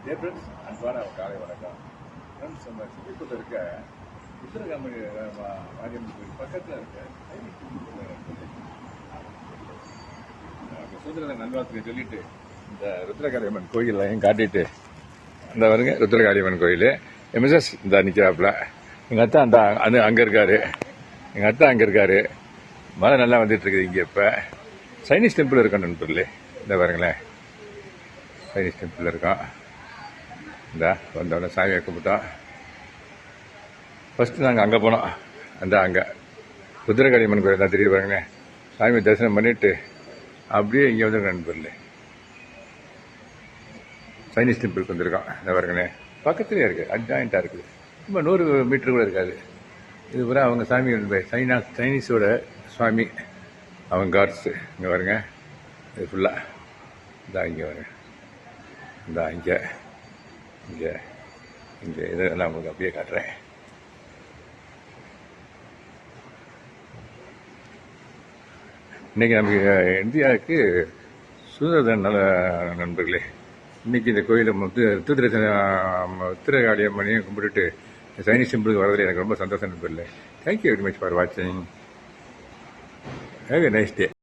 Day friends, அன்பான காலை வணக்கம். ஃப்ரெண்ட்ஸ், நம்ம சிட்டிக்குள்ள இருக்க உத்தரகாமி மாரியம்மன் கோயில் பக்கத்தில் இருக்க சுதந்திர நல்வாழ்த்துக்கு சொல்லிட்டு இந்த ருத்ரகாளியம்மன் கோயிலையும் காட்டிட்டு இந்த வருங்க ருத்ரகாளியம்மன் கோயில். எம்எஸ்எஸ் இந்த நிற்கிறாப்புல. எங்கள் அத்தா அந்த அங்கே இருக்காரு. எங்கள் அத்தா அங்கே இருக்காரு. மழை நல்லா வந்துட்டு இருக்குது இங்கே. இப்போ சைனீஸ் டெம்பிள் இருக்கணும் நண்பர்களே. இந்த பாருங்களேன், சைனீஸ் டெம்பிள் இருக்கோம். இந்த வந்தோடனே சாமியை கும்பிட்டோம். ஃபஸ்ட்டு நாங்கள் அங்கே போனோம். அங்கே ருத்ரகாளியம்மன் கோயில் தான் தெரியுது பாருங்களேன். சாமியை தரிசனம் பண்ணிவிட்டு அப்படியே இங்கே வந்து நண்பர்களே சைனீஸ் டெம்பிளுக்கு வந்திருக்கோம். இந்த பாருங்களேன், பக்கத்துலேயே இருக்குது, அட்ஜாயிண்ட்டாக இருக்குது. ரொம்ப 100 மீட்டர் கூட இருக்காது. இது பூரா அவங்க சாமிகள் சைனீஸோட சுவாமி, அவங்க காட்ஸு. இங்கே பாருங்க, இது ஃபுல்லாக இங்கே பாருங்க, இங்கே இங்கே இங்கே இதெல்லாம் உங்களுக்கு அப்படியே காட்டுறேன். இன்றைக்கி நமக்கு இந்தியாவுக்கு சுதந்திர நல நண்பர்களே. இன்றைக்கி இந்த கோயிலை உத்திரகாளியம்மனையும் கும்பிட்டுட்டு சைனீஸ் டெம்பிளுக்கு வரதில் எனக்கு ரொம்ப சந்தோஷம் நண்பர்களே. தேங்க்யூ வெரி மச் ஃபார் வாட்சிங். Have a nice day.